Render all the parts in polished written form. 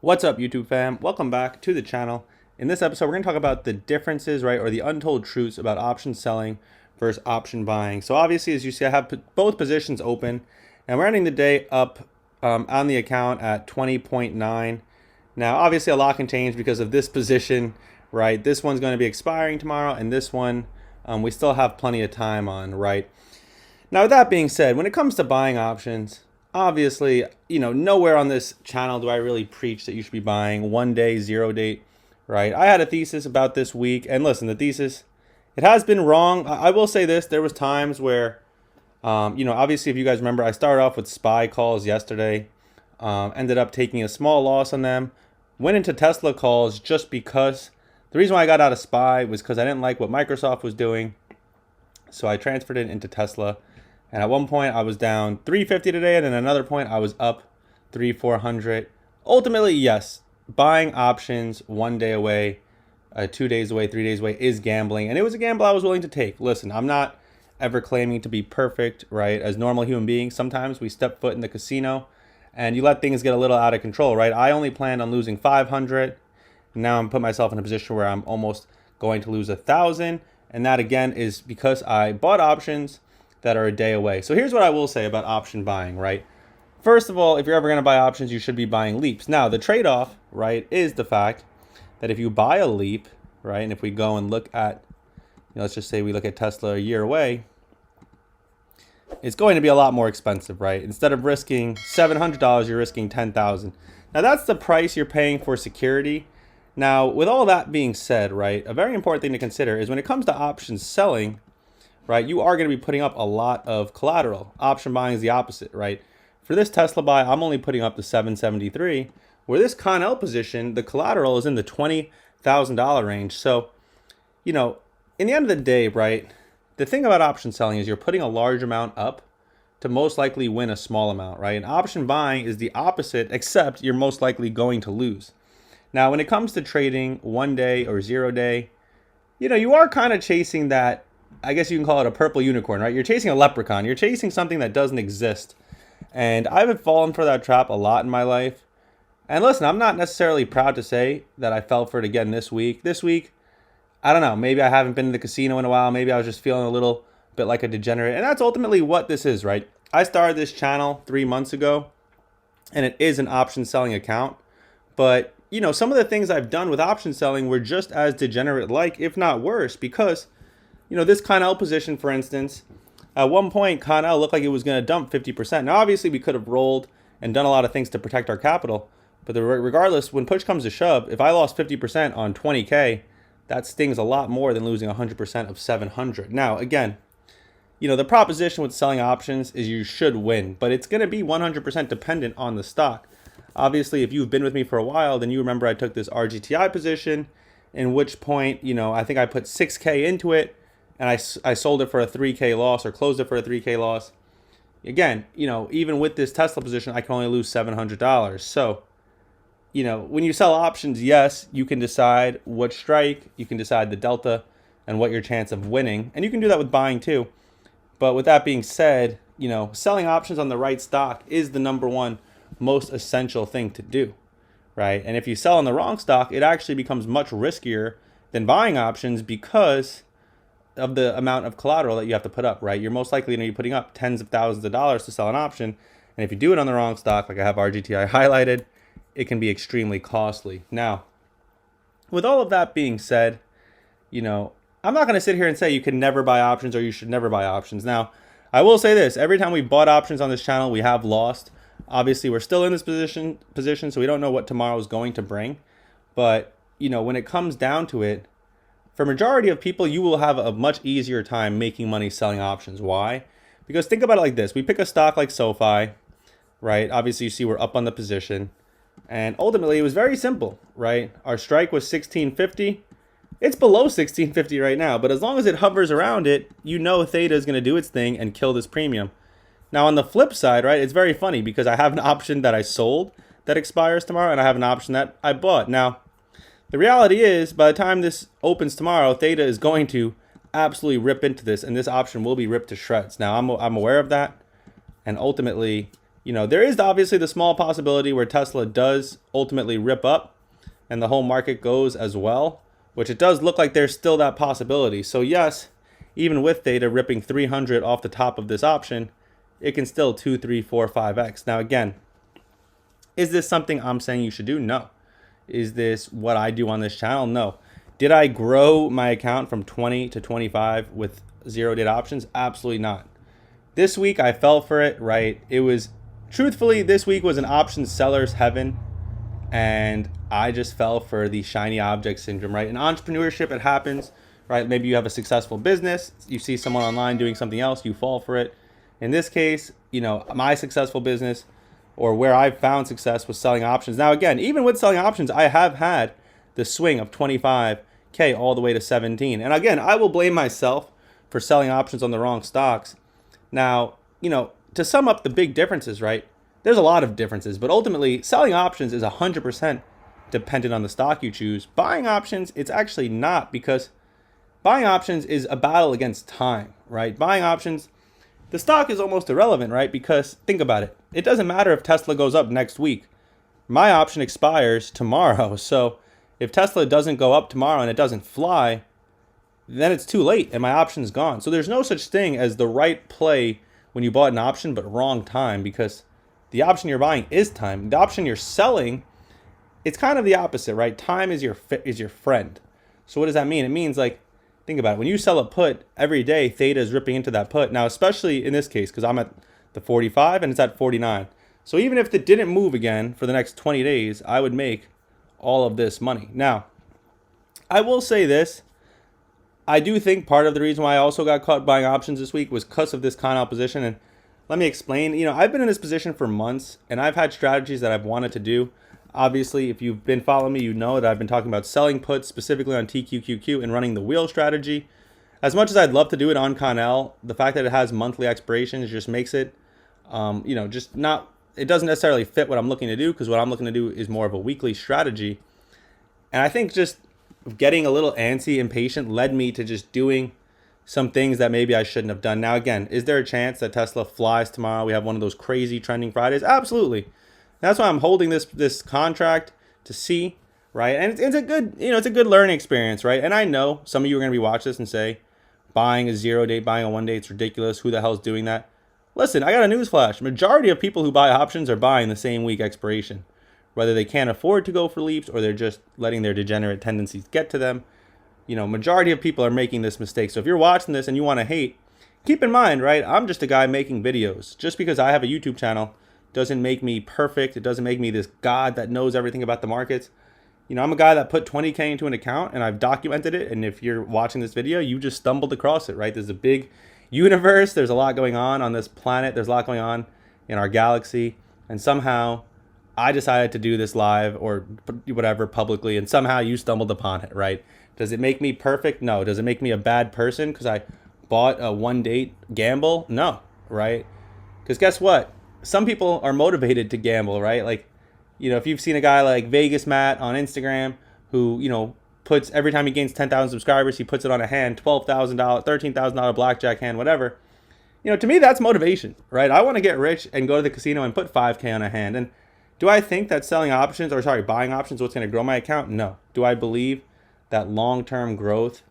What's up, YouTube fam? Welcome back to the channel. In this episode, we're going to talk about the differences, right, or the untold truths about option selling versus option buying. So obviously, as you see, I have both positions open, and we're ending the day up on the account at 20.9. Now, obviously, a lot can change because of this position, right? This one's going to be expiring tomorrow, and this one we still have plenty of time on, right? Now, with that being said, when it comes to buying options, obviously, nowhere on this channel do I really preach that you should be buying 1 day, 0 date, right? I had a thesis about this week, and listen, the thesis, it has been wrong. I will say this, there was times where, obviously, if you guys remember, I started off with SPY calls yesterday, ended up taking a small loss on them, went into Tesla calls just because. The reason why I got out of SPY was because I didn't like what Microsoft was doing, so I transferred it into Tesla. And at one point I was down 350 today, and then another point I was up 400. Ultimately, yes, buying options 1 day away, 2 days away, 3 days away is gambling, and it was a gamble I was willing to take. Listen, I'm not ever claiming to be perfect, right? As normal human beings, sometimes we step foot in the casino and you let things get a little out of control, right? I only planned on losing 500. Now I'm putting myself in a position where I'm almost going to lose 1,000, and that again is because I bought options that are a day away. So here's what I will say about option buying, right? First of all, if you're ever going to buy options, you should be buying leaps. Now, the trade-off, right, is the fact that if you buy a leap, right, and if we go and look at, let's just say we look at Tesla a year away, it's going to be a lot more expensive, right? Instead of risking $700, you're risking $10,000. Now, that's the price you're paying for security. Now, with all that being said, right, a very important thing to consider is when it comes to options selling, right, you are going to be putting up a lot of collateral. Option buying is the opposite, right? For this Tesla buy, I'm only putting up the 773, where this Con-L position, the collateral is in the $20,000 range. So, in the end of the day, right, the thing about option selling is you're putting a large amount up to most likely win a small amount, right? And option buying is the opposite, except you're most likely going to lose. Now, when it comes to trading 1 day or 0 day, you are kind of chasing that, I guess you can call it a purple unicorn, right? You're chasing a leprechaun. You're chasing something that doesn't exist. And I've fallen for that trap a lot in my life. And listen, I'm not necessarily proud to say that I fell for it again this week. This week, I don't know, maybe I haven't been to the casino in a while. Maybe I was just feeling a little bit like a degenerate. And that's ultimately what this is, right? I started this channel 3 months ago, and it is an option selling account. But, some of the things I've done with option selling were just as degenerate-like, if not worse, because this Con-L position, for instance, at one point, Con-L looked like it was going to dump 50%. Now, obviously, we could have rolled and done a lot of things to protect our capital. But regardless, when push comes to shove, if I lost 50% on 20K, that stings a lot more than losing 100% of 700. Now, again, the proposition with selling options is you should win, but it's going to be 100% dependent on the stock. Obviously, if you've been with me for a while, then you remember I took this RGTI position, in which point, I think I put 6K into it, and I sold it for a 3K loss, or closed it for a 3K loss. Again, even with this Tesla position, I can only lose $700. So, when you sell options, yes, you can decide what strike, you can decide the delta, and what your chance of winning. And you can do that with buying too. But with that being said, selling options on the right stock is the number one most essential thing to do, right? And if you sell on the wrong stock, it actually becomes much riskier than buying options because of the amount of collateral that you have to put up, right? You're most likely going to be putting up tens of thousands of dollars to sell an option. And if you do it on the wrong stock, like I have RGTI highlighted, it can be extremely costly. Now, with all of that being said, I'm not going to sit here and say you can never buy options or you should never buy options. Now, I will say this, every time we bought options on this channel, we have lost. Obviously, we're still in this position, so we don't know what tomorrow is going to bring. But, when it comes down to it, for majority of people, you will have a much easier time making money selling options. Why? Because think about it like this. We pick a stock like SoFi, right? Obviously, you see we're up on the position. And ultimately, it was very simple, right? Our strike was 1650. It's below 1650 right now. But as long as it hovers around it, theta is going to do its thing and kill this premium. Now, on the flip side, right, it's very funny because I have an option that I sold that expires tomorrow, and I have an option that I bought. Now, the reality is, by the time this opens tomorrow, theta is going to absolutely rip into this, and this option will be ripped to shreds. Now, I'm aware of that, and ultimately, there is obviously the small possibility where Tesla does ultimately rip up and the whole market goes as well, which it does look like there's still that possibility. So yes, even with theta ripping 300 off the top of this option, it can still 2, 3, 4, 5x. Now again, is this something I'm saying you should do? No. Is this what I do on this channel? No. Did I grow my account from 20 to 25 with 0 DAY options? Absolutely not. This week I fell for it, right? It was, truthfully, this week was an option seller's heaven, and I just fell for the shiny object syndrome, right? In entrepreneurship, it happens, right? Maybe you have a successful business, you see someone online doing something else, you fall for it. In this case, my successful business, or where I've found success, was selling options. Now again, even with selling options, I have had the swing of 25K all the way to 17. And again, I will blame myself for selling options on the wrong stocks. Now, to sum up the big differences, right? There's a lot of differences, but ultimately selling options is 100% dependent on the stock you choose. Buying options, it's actually not, because buying options is a battle against time, right? Buying options, the stock is almost irrelevant, right? Because think about it. It doesn't matter if Tesla goes up next week. My option expires tomorrow. So if Tesla doesn't go up tomorrow and it doesn't fly, then it's too late and my option's gone. So there's no such thing as the right play when you bought an option, but wrong time, because the option you're buying is time. The option you're selling, it's kind of the opposite, right? Time is your friend. So what does that mean? It means, like, think about it. When you sell a put every day, theta is ripping into that put. Now, especially in this case, because I'm at the 45 and it's at 49. So even if it didn't move again for the next 20 days, I would make all of this money. Now, I will say this. I do think part of the reason why I also got caught buying options this week was because of this con out position. And let me explain. I've been in this position for months, and I've had strategies that I've wanted to do. Obviously, if you've been following me, you know that I've been talking about selling puts specifically on TQQQ and running the wheel strategy. As much as I'd love to do it on Con-L, the fact that it has monthly expirations just makes it, just not, it doesn't necessarily fit what I'm looking to do, because what I'm looking to do is more of a weekly strategy. And I think just getting a little antsy, impatient led me to just doing some things that maybe I shouldn't have done. Now, again, is there a chance that Tesla flies tomorrow? We have one of those crazy trending Fridays? Absolutely. That's why I'm holding this contract to see, right? And it's a good, it's a good learning experience, right? And I know some of you are going to be watching this and say, buying a 0 day, buying a 1 day, it's ridiculous. Who the hell's doing that? Listen, I got a newsflash. Majority of people who buy options are buying the same week expiration, whether they can't afford to go for leaps or they're just letting their degenerate tendencies get to them. Majority of people are making this mistake. So if you're watching this and you want to hate, keep in mind, right? I'm just a guy making videos. Just because I have a YouTube channel doesn't make me perfect. It doesn't make me this god that knows everything about the markets. I'm a guy that put 20K into an account and I've documented it. And if you're watching this video, you just stumbled across it, right? There's a big universe. There's a lot going on this planet. There's a lot going on in our galaxy. And somehow I decided to do this live or whatever publicly, and somehow you stumbled upon it, right? Does it make me perfect? No. Does it make me a bad person because I bought a 1 day gamble? No, right? Because guess what? Some people are motivated to gamble, right? Like, if you've seen a guy like Vegas Matt on Instagram who, puts, every time he gains 10,000 subscribers, he puts it on a hand, $12,000, $13,000 blackjack hand, whatever. To me, that's motivation, right? I want to get rich and go to the casino and put 5K on a hand. And do I think that buying options is what's going to grow my account? No. Do I believe that long-term growth,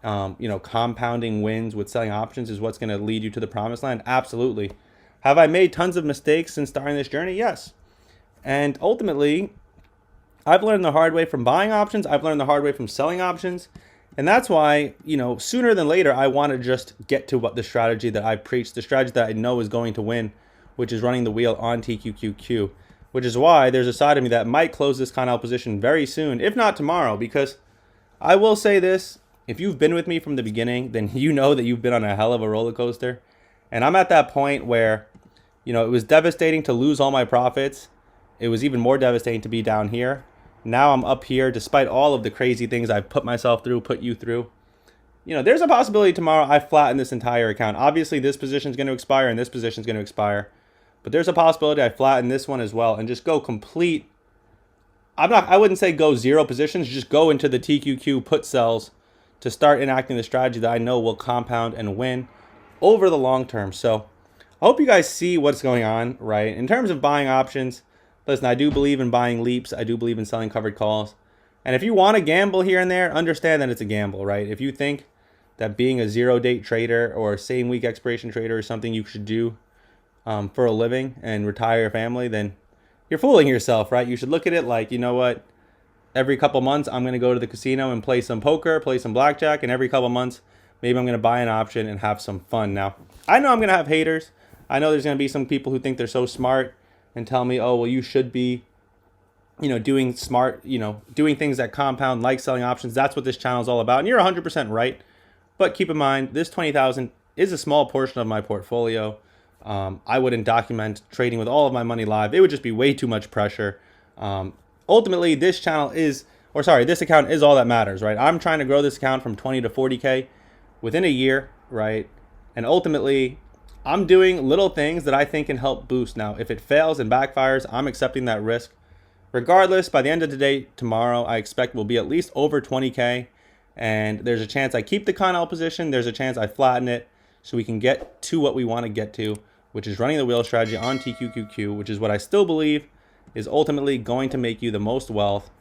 compounding wins with selling options is what's going to lead you to the promised land? Absolutely. Have I made tons of mistakes since starting this journey? Yes. And ultimately, I've learned the hard way from buying options. I've learned the hard way from selling options. And that's why, sooner than later, I want to just get to what the strategy that I preach, the strategy that I know is going to win, which is running the wheel on TQQQ, which is why there's a side of me that might close this Con-L position very soon, if not tomorrow, because I will say this, if you've been with me from the beginning, then you know that you've been on a hell of a roller coaster. And I'm at that point where, it was devastating to lose all my profits. It was even more devastating to be down here. Now I'm up here, despite all of the crazy things I've put myself through, put you through. There's a possibility tomorrow I flatten this entire account. Obviously, this position is going to expire and this position is going to expire. But there's a possibility I flatten this one as well and just go complete. I wouldn't say go 0 positions, just go into the TQQ put sells to start enacting the strategy that I know will compound and win over the long term. So I hope you guys see what's going on, right? In terms of buying options, listen, I do believe in buying leaps. I do believe in selling covered calls. And if you want to gamble here and there, understand that it's a gamble, right? If you think that being a zero date trader or same week expiration trader is something you should do for a living and retire your family, then you're fooling yourself, right? You should look at it like, you know what? Every couple months, I'm going to go to the casino and play some poker, play some blackjack, and every couple months, maybe I'm going to buy an option and have some fun. Now, I know I'm going to have haters. I know there's going to be some people who think they're so smart and tell me, oh, well, you should be, doing smart, doing things that compound, like selling options. That's what this channel is all about. And you're 100% right. But keep in mind, this 20,000 is a small portion of my portfolio. I wouldn't document trading with all of my money live. It would just be way too much pressure. Ultimately, this account is all that matters, right? I'm trying to grow this account from 20 to 40K within a year, right? And ultimately, I'm doing little things that I think can help boost. Now, if it fails and backfires, I'm accepting that risk. Regardless, by the end of the day, tomorrow, I expect we'll be at least over 20K. And there's a chance I keep the Connell position. There's a chance I flatten it so we can get to what we want to get to, which is running the wheel strategy on TQQQ, which is what I still believe is ultimately going to make you the most wealth.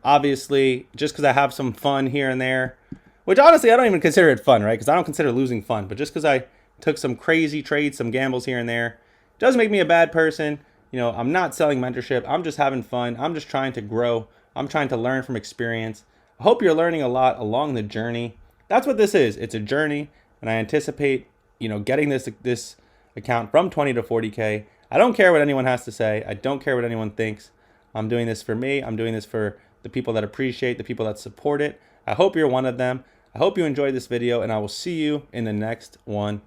Obviously, just because I have some fun here and there, which honestly, I don't even consider it fun, right? Because I don't consider losing fun. But just because I took some crazy trades, some gambles here and there, doesn't make me a bad person. I'm not selling mentorship. I'm just having fun. I'm just trying to grow. I'm trying to learn from experience. I hope you're learning a lot along the journey. That's what this is. It's a journey. And I anticipate, getting this account from 20 to 40K. I don't care what anyone has to say. I don't care what anyone thinks. I'm doing this for me. I'm doing this for the people that appreciate, the people that support it. I hope you're one of them. I hope you enjoyed this video, and I will see you in the next one.